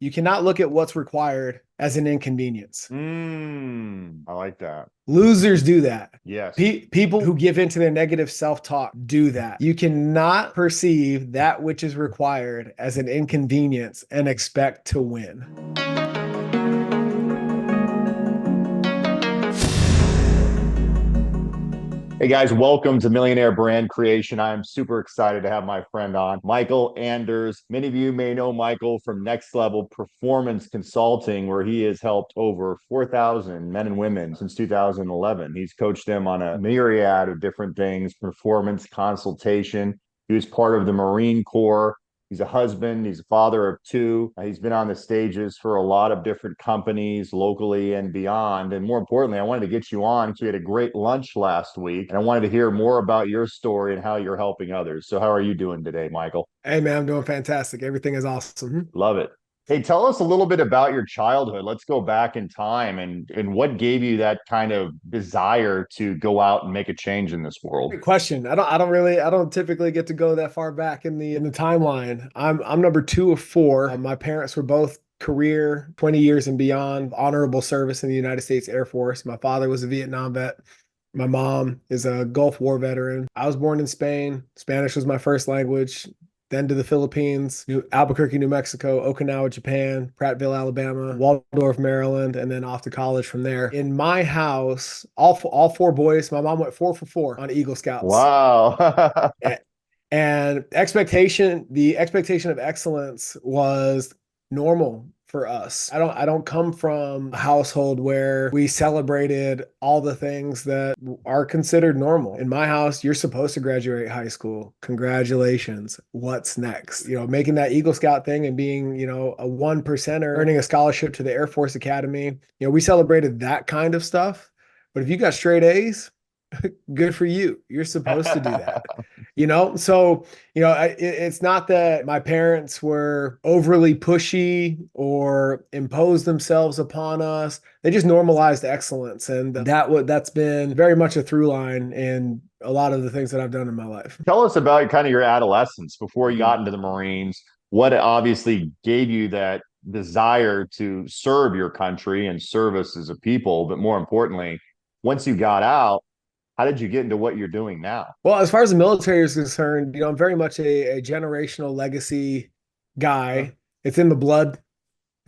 You cannot look at what's required as an inconvenience. I like that. Losers do that. Yes. People who give into their negative self-talk do that. You cannot perceive that which is required as an inconvenience and expect to win. Hey guys, welcome to Millionaire Brand Creation. I'm super excited to have my friend on, Mycal Anders. Many of you may know Mycal from Next Level Performance Consulting, where he has helped over 4,000 men and women since 2011. He's coached them on a myriad of different things, performance consultation. He was part of the Marine Corps. He's a husband. He's a father of two. He's been on the stages for a lot of different companies locally and beyond. And more importantly, I wanted to get you on because we had a great lunch last week. And I wanted to hear more about your story and how you're helping others. So, how are you doing today, Mycal? Hey man, I'm doing fantastic. Everything is awesome. Love it. Hey, tell us a little bit about your childhood. Let's go back in time and what gave you that kind of desire to go out and make a change in this world? Great question. I don't typically get to go that far back in the timeline. I'm number two of four. My parents were both career 20 years and beyond, honorable service in the United States Air Force. My father was a Vietnam vet. My mom is a Gulf War veteran. I was born in Spain. Spanish was my first language. Then to the Philippines, Albuquerque, New Mexico, Okinawa, Japan, Prattville, Alabama, Waldorf, Maryland, and then off to college from there. In my house, all four boys, my mom went 4 for 4 on Eagle Scouts. Wow. And the expectation of excellence was normal for us. I don't come from a household where we celebrated all the things that are considered normal. In my house, you're supposed to graduate high school. Congratulations. What's next? Making that Eagle Scout thing and being, a 1%er, earning a scholarship to the Air Force Academy. We celebrated that kind of stuff. But if you got straight A's, good for you. You're supposed to do that. It's not that my parents were overly pushy or imposed themselves upon us. They just normalized excellence. And that's been very much a through line in a lot of the things that I've done in my life. Tell us about kind of your adolescence before you got into the Marines. What obviously gave you that desire to serve your country and service as a people, but more importantly, once you got out, how did you get into what you're doing now? Well, as far as the military is concerned, I'm very much a generational legacy guy. It's in the blood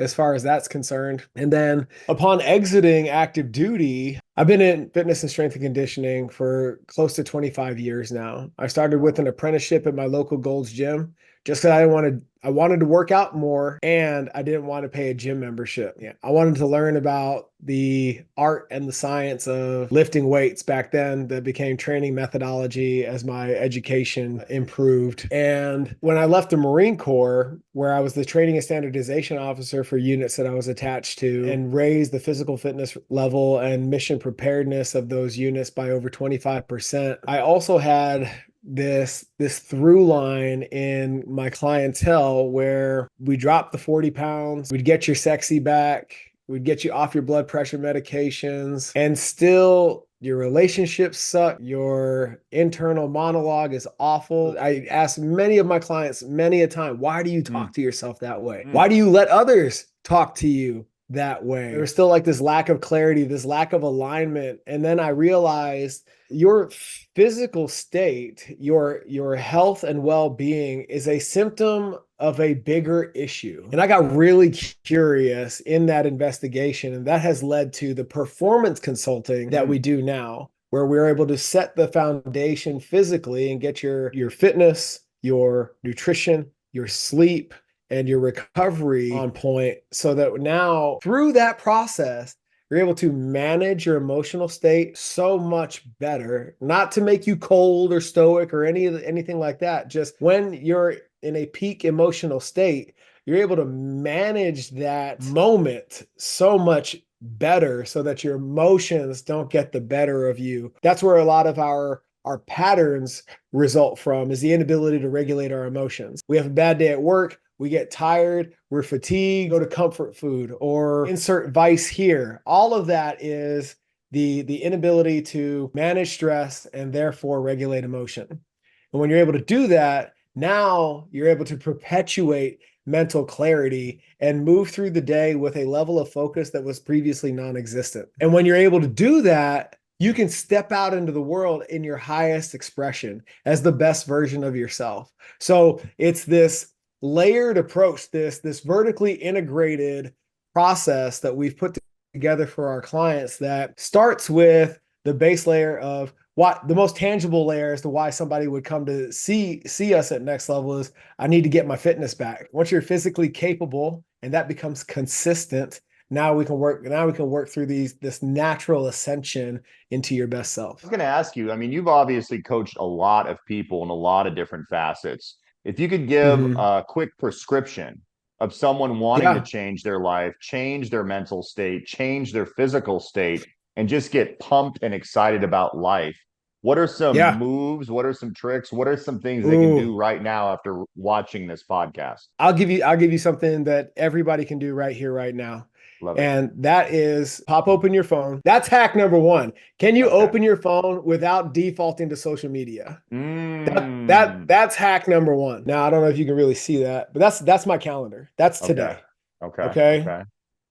as far as that's concerned. And then upon exiting active duty, I've been in fitness and strength and conditioning for close to 25 years now. I started with an apprenticeship at my local Gold's Gym just because I wanted to work out more and I didn't want to pay a gym membership. Yeah. I wanted to learn about the art and the science of lifting weights back then that became training methodology as my education improved. And when I left the Marine Corps, where I was the training and standardization officer for units that I was attached to and raised the physical fitness level and mission preparedness of those units by over 25%, I also had this through line in my clientele where we dropped the 40 pounds, we'd get your sexy back, we'd get you off your blood pressure medications, and still your relationships suck. Your internal monologue is awful. I ask many of my clients many a time, why do you talk to yourself that way? Why do you let others talk to you that way? There was still like this lack of clarity, this lack of alignment. And then I realized your physical state, your health and well-being is a symptom of a bigger issue. And I got really curious in that investigation, and that has led to the performance consulting that we do now, where we're able to set the foundation physically and get your fitness, your nutrition, your sleep, and your recovery on point so that now through that process, you're able to manage your emotional state so much better, not to make you cold or stoic or anything like that. Just when you're in a peak emotional state, you're able to manage that moment so much better so that your emotions don't get the better of you. That's where a lot of our patterns result from, is the inability to regulate our emotions. We have a bad day at work, we get tired, we're fatigued, go to comfort food or insert vice here. All of that is the inability to manage stress and therefore regulate emotion. And when you're able to do that, now you're able to perpetuate mental clarity and move through the day with a level of focus that was previously non-existent. And when you're able to do that, you can step out into the world in your highest expression as the best version of yourself. So it's this layered approach, this vertically integrated process that we've put together for our clients that starts with the base layer of what the most tangible layer as to why somebody would come to see us at Next Level is I need to get my fitness back. Once you're physically capable and that becomes consistent, now we can work through this natural ascension into your best self. I was going to ask you, I mean, you've obviously coached a lot of people in a lot of different facets. If you could give a quick prescription of someone wanting to change their life, change their mental state, change their physical state, and just get pumped and excited about life, what are some moves? What are some tricks? What are some things they can do right now after watching this podcast? I'll give you something that everybody can do right here, right now. Love it. And that is pop open your phone. That's hack number one. Can you open your phone without defaulting to social media? That's hack number one. Now, I don't know if you can really see that, but that's my calendar. That's today. Okay.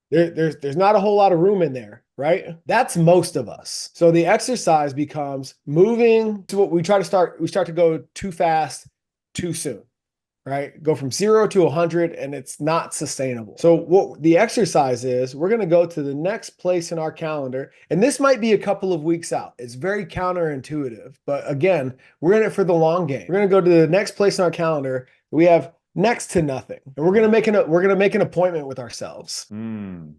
There's not a whole lot of room in there, right? That's most of us. So the exercise becomes moving to what we start to go too fast, too soon. Right? Go from 0 to 100 and it's not sustainable. So what the exercise is, we're going to go to the next place in our calendar. And this might be a couple of weeks out. It's very counterintuitive, but again, we're in it for the long game. We're going to go to the next place in our calendar. We have next to nothing. And we're going to make an appointment with ourselves to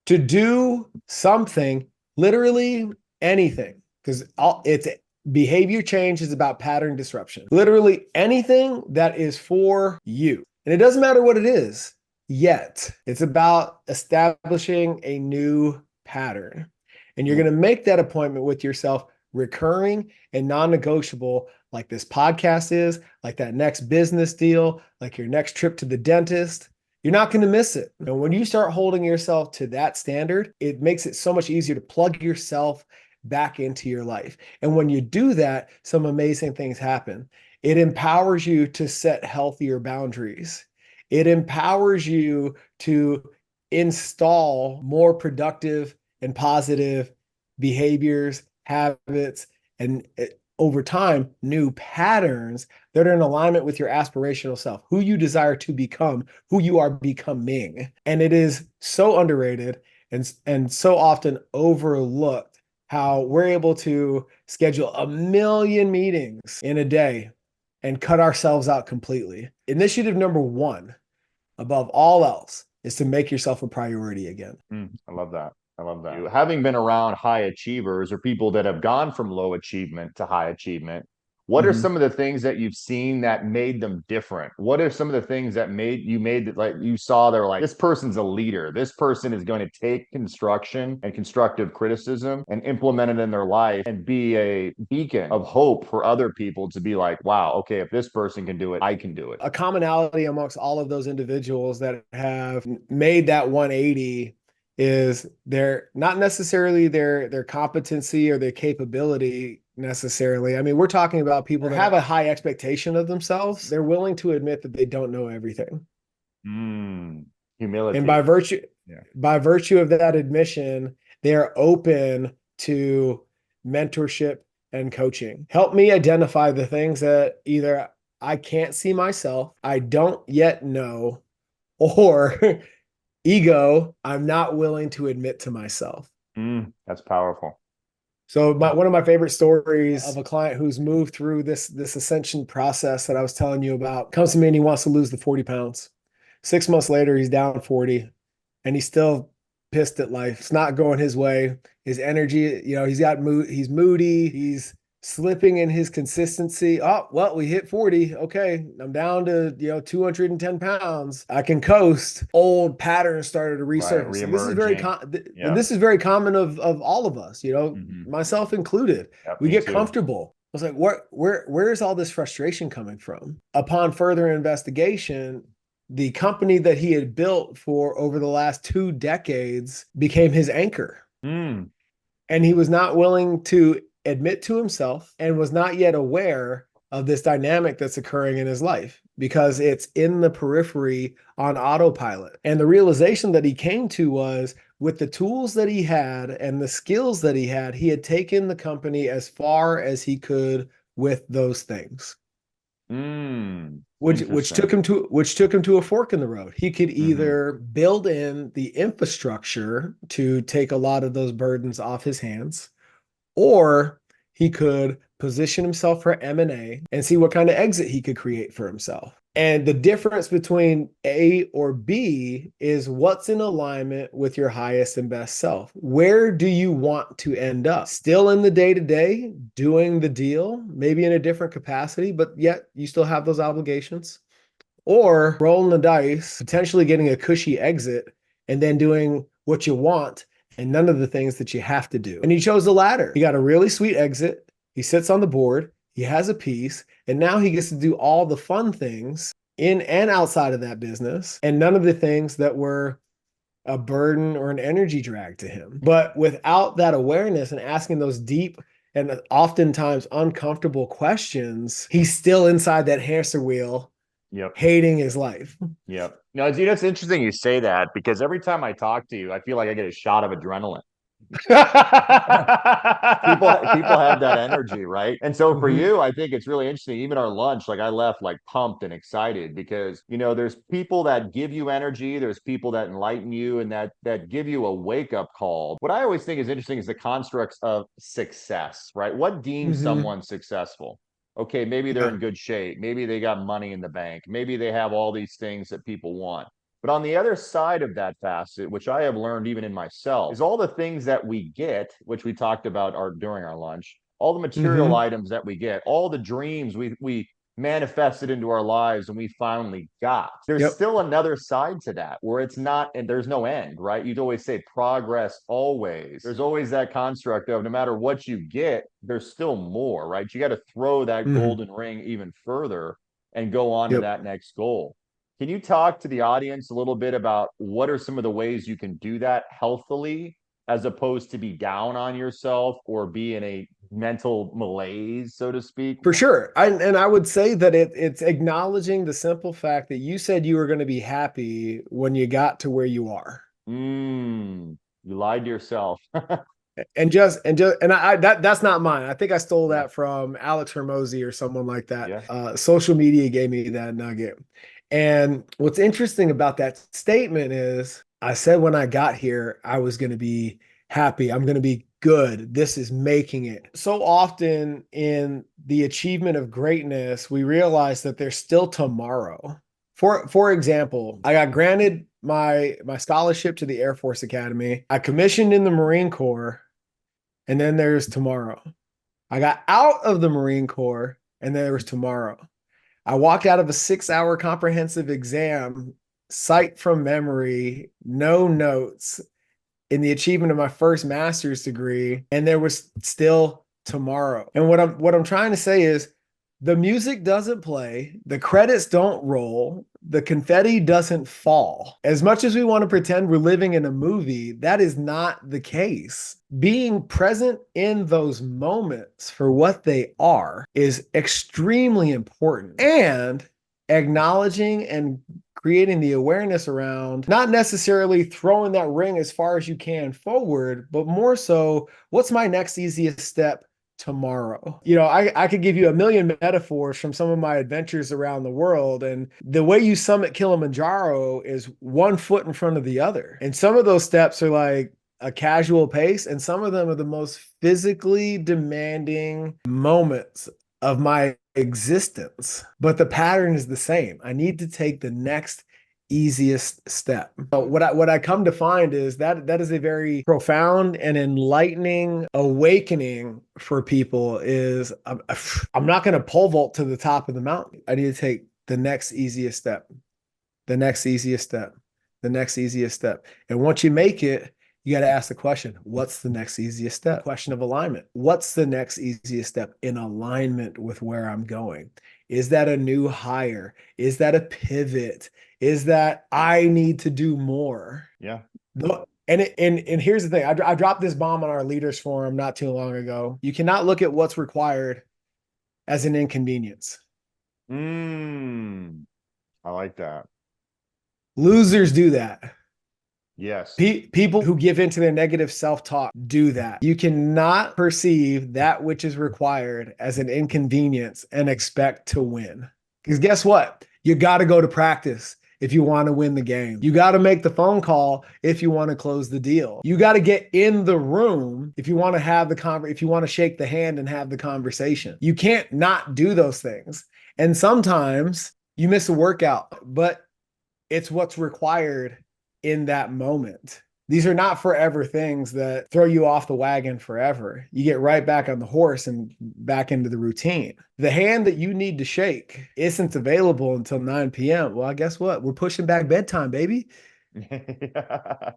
do something, literally anything, because it's behavior change is about pattern disruption. Literally anything that is for you. And it doesn't matter what it is yet. It's about establishing a new pattern. And you're going to make that appointment with yourself recurring and non-negotiable, like this podcast is, like that next business deal, like your next trip to the dentist. You're not going to miss it. And when you start holding yourself to that standard, it makes it so much easier to plug yourself back into your life. And when you do that, some amazing things happen. It empowers you to set healthier boundaries. It empowers you to install more productive and positive behaviors, habits, and over time, new patterns that are in alignment with your aspirational self, who you desire to become, who you are becoming. And it is so underrated and so often overlooked how we're able to schedule 1 million meetings in a day and cut ourselves out completely. Initiative number one, above all else, is to make yourself a priority again. I love that. I love that. Having been around high achievers or people that have gone from low achievement to high achievement, what are some of the things that you've seen that made them different? What are some of the things that like you saw they're like, this person's a leader. This person is going to take construction and constructive criticism and implement it in their life and be a beacon of hope for other people to be like, wow, okay, if this person can do it, I can do it. A commonality amongst all of those individuals that have made that 180 is they're not necessarily their competency or their capability necessarily. I mean, we're talking about people that have a high expectation of themselves. They're willing to admit that they don't know everything. Humility. And by virtue of that admission, they are open to mentorship and coaching. Help me identify the things that either I can't see myself, I don't yet know, or ego, I'm not willing to admit to myself. That's powerful. So one of my favorite stories of a client who's moved through this ascension process that I was telling you about comes to me and he wants to lose the 40 pounds. 6 months later, he's down 40 and he's still pissed at life. It's not going his way. His energy, he's moody. He's slipping in his consistency. Oh, well, we hit 40. Okay. I'm down to, 210 pounds. I can coast. Old patterns started to resurface. And this is very common of all of us, myself included. We get comfortable. I was like, where is all this frustration coming from? Upon further investigation, the company that he had built for over the last 2 decades became his anchor. And he was not willing to admit to himself and was not yet aware of this dynamic that's occurring in his life because it's in the periphery on autopilot. And the realization that he came to was with the tools that he had and the skills that he had taken the company as far as he could with those things. Which took him to a fork in the road. He could either build in the infrastructure to take a lot of those burdens off his hands, or he could position himself for M&A and see what kind of exit he could create for himself. And the difference between A or B is what's in alignment with your highest and best self. Where do you want to end up? Still in the day-to-day, doing the deal, maybe in a different capacity, but yet you still have those obligations? Or rolling the dice, potentially getting a cushy exit, and then doing what you want and none of the things that you have to do. And he chose the latter. He got a really sweet exit. He sits on the board. He has a piece, and now he gets to do all the fun things in and outside of that business, and none of the things that were a burden or an energy drag to him. But without that awareness and asking those deep and oftentimes uncomfortable questions, he's still inside that hamster wheel, hating his life. Yep. No, it's interesting you say that because every time I talk to you, I feel like I get a shot of adrenaline. people have that energy, right? And so for you, I think it's really interesting. Even our lunch, like I left like pumped and excited because there's people that give you energy, there's people that enlighten you and that give you a wake-up call. What I always think is interesting is the constructs of success, right? What deems someone successful? Okay, maybe they're in good shape, maybe they got money in the bank, maybe they have all these things that people want. But on the other side of that facet, which I have learned even in myself, is all the things that we get, which we talked about during our lunch, all the material items that we get, all the dreams we manifested into our lives and we finally got. There's still another side to that where it's not, and there's no end, right? You'd always say progress always. There's always that construct of no matter what you get, there's still more, right? You got to throw that golden ring even further and go on to that next goal. Can you talk to the audience a little bit about what are some of the ways you can do that healthily as opposed to be down on yourself or be in a mental malaise, so to speak? For sure. I would say that it's acknowledging the simple fact that you said you were going to be happy when you got to where you are. You lied to yourself. That's not mine. I think I stole that from Alex Hormozy or someone like that. Social media gave me that nugget. And what's interesting about that statement is I said when I got here, I was going to be happy. I'm going to be good. This is making it. So often in the achievement of greatness, we realize that there's still tomorrow. For example, I got granted my scholarship to the Air Force Academy. I commissioned in the Marine Corps, and then there's tomorrow. I got out of the Marine Corps, and then there was tomorrow. I walked out of a 6-hour comprehensive exam, sight from memory, no notes, in the achievement of my first master's degree, and there was still tomorrow. And what I'm trying to say is the music doesn't play, the credits don't roll, the confetti doesn't fall. As much as we want to pretend we're living in a movie, that is not the case. Being present in those moments for what they are is extremely important, and acknowledging and creating the awareness around not necessarily throwing that ring as far as you can forward, but more so, what's my next easiest step tomorrow? I could give you a million metaphors from some of my adventures around the world. And the way you summit Kilimanjaro is one foot in front of the other. And some of those steps are like a casual pace, and some of them are the most physically demanding moments of my existence. But the pattern is the same. I need to take the next easiest step. But what I come to find is that is a very profound and enlightening awakening for people is I'm not going to pole vault to the top of the mountain. I need to take the next easiest step, the next easiest step, the next easiest step. And once you make it, you got to ask the question, what's the next easiest step? Question of alignment. What's the next easiest step in alignment with where I'm going? Is that a new hire? Is that a pivot? Is that I need to do more? Yeah. And here's the thing. I dropped this bomb on our leaders forum not too long ago. You cannot look at what's required as an inconvenience. I like that. Losers do that. Yes. People who give into their negative self-talk do that. You cannot perceive that which is required as an inconvenience and expect to win. Because guess what? You got to go to practice if you want to win the game. You got to make the phone call if you want to close the deal. You got to get in the room if you want to have the if you want to shake the hand and have the conversation. You can't not do those things. And sometimes you miss a workout, but it's what's required in that moment. These are not forever things that throw you off the wagon forever. You get right back on the horse and back into the routine. The hand that you need to shake isn't available until 9 p.m. Well, guess what? We're pushing back bedtime, baby.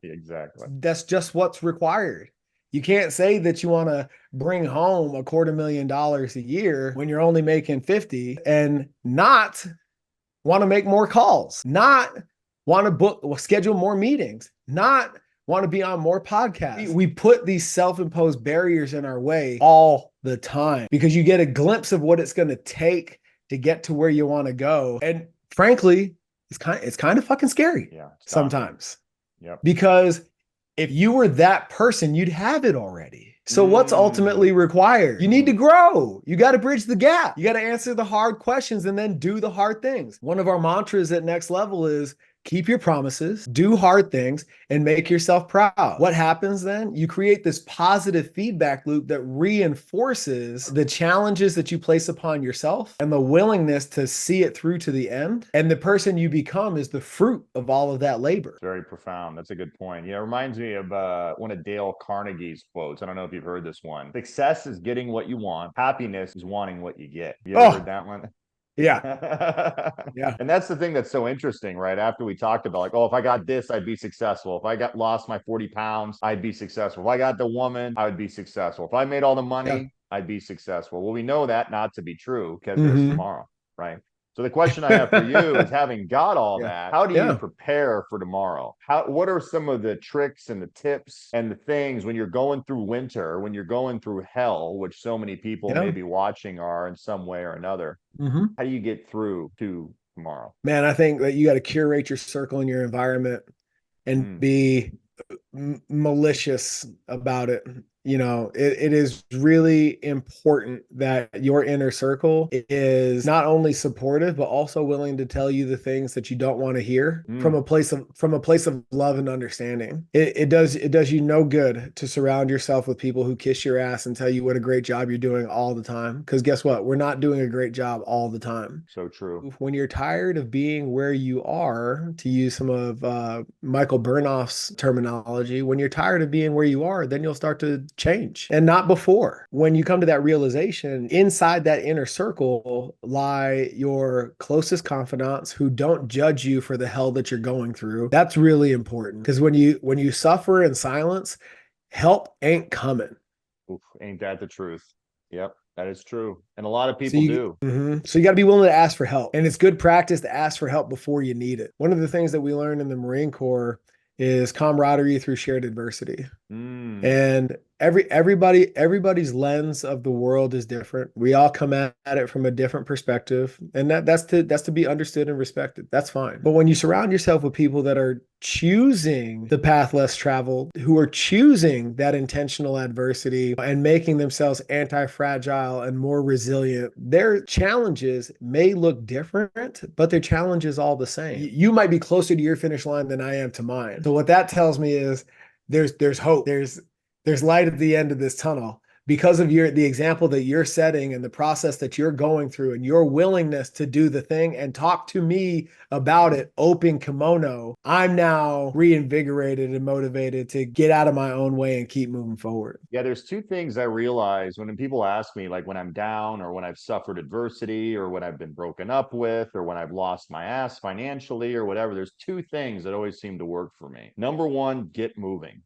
Exactly. That's just what's required. You can't say that you want to bring home $250,000 a year when you're only making 50 and not want to make more calls, not want to book, schedule more meetings, not want to be on more podcasts. We put these self-imposed barriers in our way all the time because you get a glimpse of what it's going to take to get to where you want to go. And frankly, it's kind of fucking scary. Yeah, sometimes. Yep. Because if you were that person, you'd have it already. So what's ultimately required? You need to grow. You got to bridge the gap. You got to answer the hard questions and then do the hard things. One of our mantras at Next Level is keep your promises, do hard things, and make yourself proud. What happens then? You create this positive feedback loop that reinforces the challenges that you place upon yourself and the willingness to see it through to the end. And the person you become is the fruit of all of that labor. Very profound. That's a good point. Yeah, it reminds me of one of Dale Carnegie's quotes. I don't know if you've heard this one. Success is getting what you want. Happiness is wanting what you get. You ever heard that one? Yeah. Yeah. And that's the thing that's so interesting, right? After we talked about like, oh, if I got this, I'd be successful. If I got lost my 40 pounds, I'd be successful. If I got the woman, I would be successful. If I made all the money, I'd be successful. Well, we know that not to be true because there's tomorrow, right? So the question I have for you is having got all that, how do you prepare for tomorrow? What are some of the tricks and the tips and the things when you're going through winter, when you're going through hell, which so many people may be watching are in some way or another? How do you get through to tomorrow? Man, I think that you got to curate your circle and your environment and be malicious about it. You know, it is really important that your inner circle is not only supportive, but also willing to tell you the things that you don't want to hear from a place of love and understanding. It does you no good to surround yourself with people who kiss your ass and tell you what a great job you're doing all the time. Because guess what? We're not doing a great job all the time. So true. When you're tired of being where you are, to use some of Michael Bernoff's terminology, when you're tired of being where you are, then you'll start to change, and not before. When you come to that realization, inside that inner circle lie your closest confidants who don't judge you for the hell that you're going through. That's really important because when you suffer in silence, help ain't coming. Oof, ain't that the truth? Yep. That is true. And a lot of people do. So you got to be willing to ask for help. And it's good practice to ask for help before you need it. One of the things that we learned in the Marine Corps is camaraderie through shared adversity. And everybody's lens of the world is different. We all come at it from a different perspective, and that's to be understood and respected. That's fine. But when you surround yourself with people that are choosing the path less traveled, who are choosing that intentional adversity and making themselves anti-fragile and more resilient, their challenges may look different, but their challenge is all the same. You might be closer to your finish line than I am to mine. So what that tells me is there's hope. There's light at the end of this tunnel because of the example that you're setting and the process that you're going through and your willingness to do the thing and talk to me about it, open kimono. I'm now reinvigorated and motivated to get out of my own way and keep moving forward. Yeah, there's two things I realize when people ask me, like when I'm down or when I've suffered adversity or when I've been broken up with or when I've lost my ass financially or whatever, there's two things that always seem to work for me. Number one, get moving.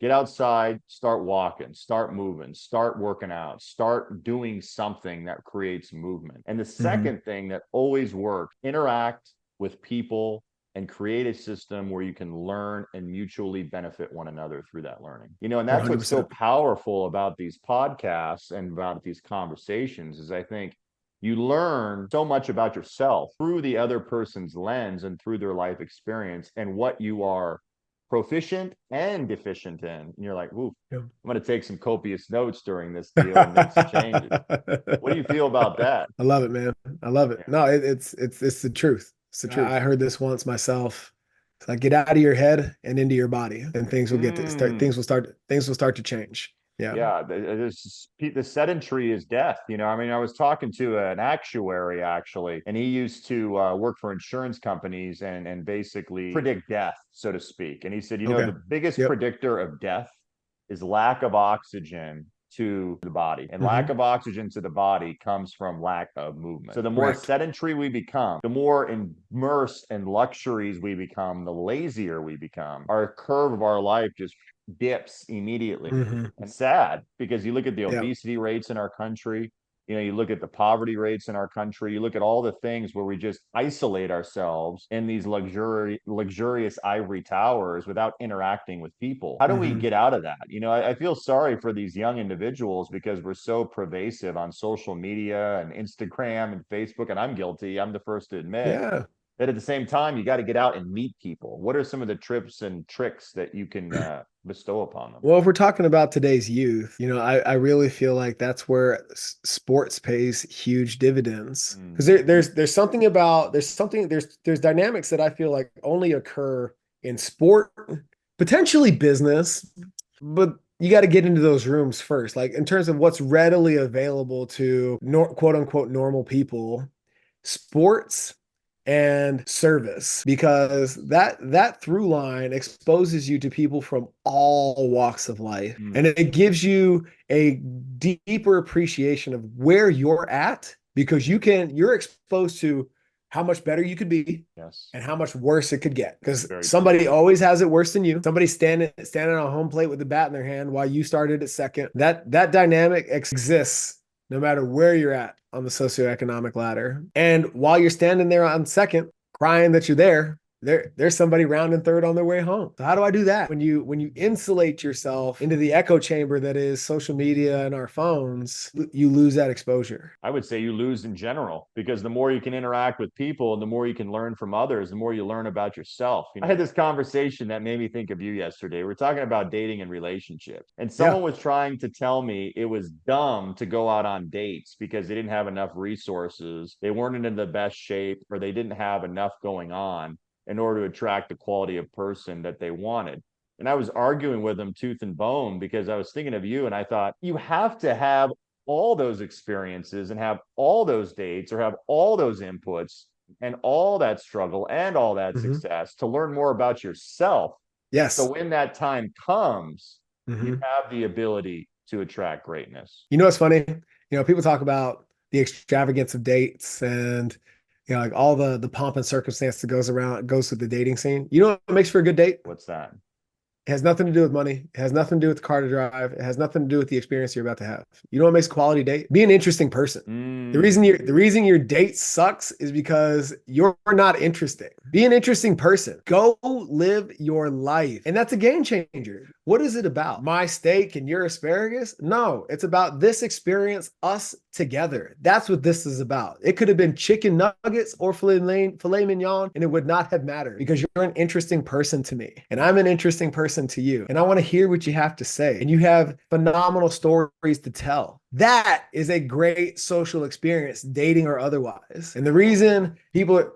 Get outside, start walking, start moving, start working out, start doing something that creates movement. And the second thing that always works, interact with people and create a system where you can learn and mutually benefit one another through that learning. You know, and that's 100%. What's so powerful about these podcasts and about these conversations is I think you learn so much about yourself through the other person's lens and through their life experience and what you are proficient and deficient in. And you're like, ooh, Yeah. I'm going to take some copious notes during this deal and make some changes. What do you feel about that? I love it, man. I love it. Yeah. No, it's the truth. It's the truth. I heard this once myself. It's like get out of your head and into your body, and things will get to start. Mm. Things will start to change. Yeah. Yeah, the sedentary is death. I mean, I was talking to an actuary actually, and he used to work for insurance companies and basically predict death, so to speak. And he said, Okay. the biggest Yep. predictor of death is lack of oxygen to the body. And lack Mm-hmm. of oxygen to the body comes from lack of movement. So the more Correct. sedentary we become, the more immersed in luxuries we become, the lazier we become. Our curve of our life just dips immediately. Mm-hmm. And sad because you look at the Yep. obesity rates in our country, you look at the poverty rates in our country, you look at all the things where we just isolate ourselves in these luxurious ivory towers without interacting with people. How do we Mm-hmm. get out of that? I feel sorry for these young individuals because we're so pervasive on social media and Instagram and Facebook, and I'm guilty. I'm the first to admit Yeah. that at the same time, you got to get out and meet people. What are some of the trips and tricks that you can bestow upon them? Well, if we're talking about today's youth, I really feel like that's where sports pays huge dividends because Mm. there's dynamics that I feel like only occur in sport, potentially business, but you got to get into those rooms first. Like in terms of what's readily available to quote unquote normal people, sports and service, because that through line exposes you to people from all walks of life, Mm. and it gives you a deeper appreciation of where you're at, because you're exposed to how much better you could be Yes. and how much worse it could get, because Very somebody true. always has it worse than you. Somebody standing on home plate with the bat in their hand while you started at second. That dynamic exists no matter where you're at on the socioeconomic ladder. And while you're standing there on second, crying that you're there's somebody rounding third on their way home. So how do I do that? When you insulate yourself into the echo chamber that is social media and our phones, you lose that exposure. I would say you lose in general because the more you can interact with people and the more you can learn from others, the more you learn about yourself. I had this conversation that made me think of you yesterday. We're talking about dating and relationships, and Yeah. someone was trying to tell me it was dumb to go out on dates because they didn't have enough resources, they weren't in the best shape, or they didn't have enough going on in order to attract the quality of person that they wanted. And I was arguing with them tooth and bone because I was thinking of you and I thought, you have to have all those experiences and have all those dates or have all those inputs and all that struggle and all that Mm-hmm. success to learn more about yourself. So Yes. when that time comes, you Mm-hmm. have the ability to attract greatness. You know what's funny? People talk about the extravagance of dates and like all the pomp and circumstance that goes with the dating scene. You know what makes for a good date? What's that? It has nothing to do with money. It has nothing to do with the car to drive. It has nothing to do with the experience you're about to have. You know what makes a quality date? Be an interesting person. Mm. The reason your date sucks is because you're not interesting. Be an interesting person. Go live your life. And that's a game changer. What is it about? My steak and your asparagus? No, it's about this experience, us together. That's what this is about. It could have been chicken nuggets or filet mignon, and it would not have mattered because you're an interesting person to me. And I'm an interesting person to you. And I want to hear what you have to say. And you have phenomenal stories to tell. That is a great social experience, dating or otherwise. And the reason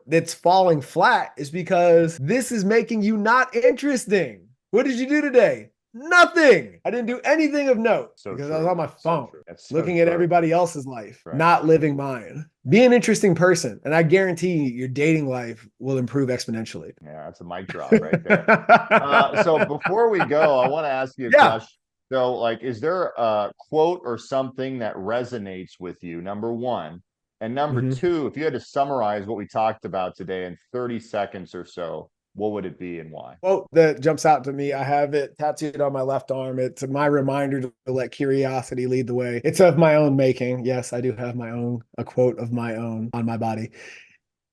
that's falling flat is because this is making you not interesting. What did you do today? Nothing. I didn't do anything of note because I was on my phone looking at everybody else's life, not living mine. Be an interesting person, and I guarantee you your dating life will improve exponentially. Yeah, that's a mic drop right there. So before we go, I want to ask you a Yeah. question. So, like, is there a quote or something that resonates with you, number one? And number two, if you had to summarize what we talked about today in 30 seconds or so, what would it be and why? Quote that jumps out to me. I have it tattooed on my left arm. It's my reminder to let curiosity lead the way. It's of my own making. Yes, I do have a quote of my own on my body.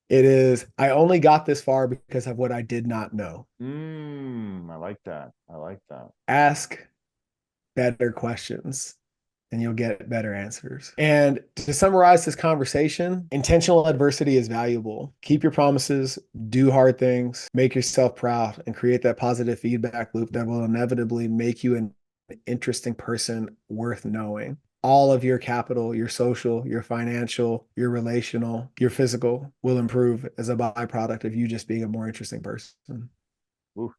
It is, I only got this far because of what I did not know. I like that. I like that. Ask better questions. and you'll get better answers. And to summarize this conversation, intentional adversity is valuable. Keep your promises, do hard things, make yourself proud, and create that positive feedback loop that will inevitably make you an interesting person worth knowing. All of your capital, your social, your financial, your relational, your physical will improve as a byproduct of you just being a more interesting person. Ooh,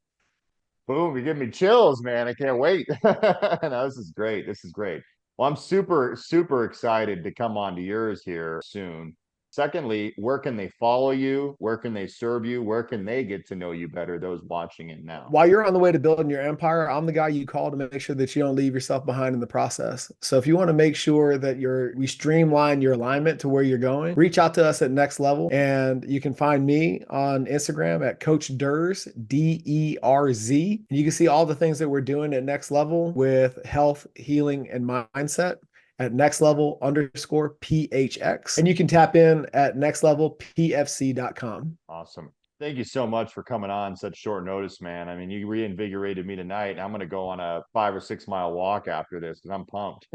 boom, you give me chills, man. I can't wait. No, this is great. This is great. Well, I'm super, super excited to come on to yours here soon. Secondly, where can they follow you? Where can they serve you? Where can they get to know you better, those watching it now? While you're on the way to building your empire, I'm the guy you call to make sure that you don't leave yourself behind in the process. So if you want to make sure that we streamline your alignment to where you're going, reach out to us at Next Level, and you can find me on Instagram at Coach Derz, Derz. You can see all the things that we're doing at Next Level with health, healing, and mindset at nextlevel_PHX. And you can tap in at nextlevelpfc.com. Awesome. Thank you so much for coming on such short notice, man. I mean, you reinvigorated me tonight, and I'm going to go on a 5 or 6 mile walk after this because I'm pumped.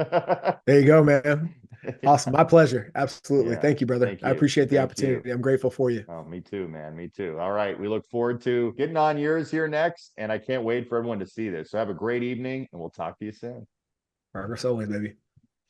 There you go, man. Awesome. My pleasure. Absolutely. Yeah. Thank you, brother. Thank I you. appreciate the Thank you. opportunity. I'm grateful for you. Oh, me too, man. Me too. All right. We look forward to getting on yours here next, and I can't wait for everyone to see this. So have a great evening, and we'll talk to you soon. Progress always, baby.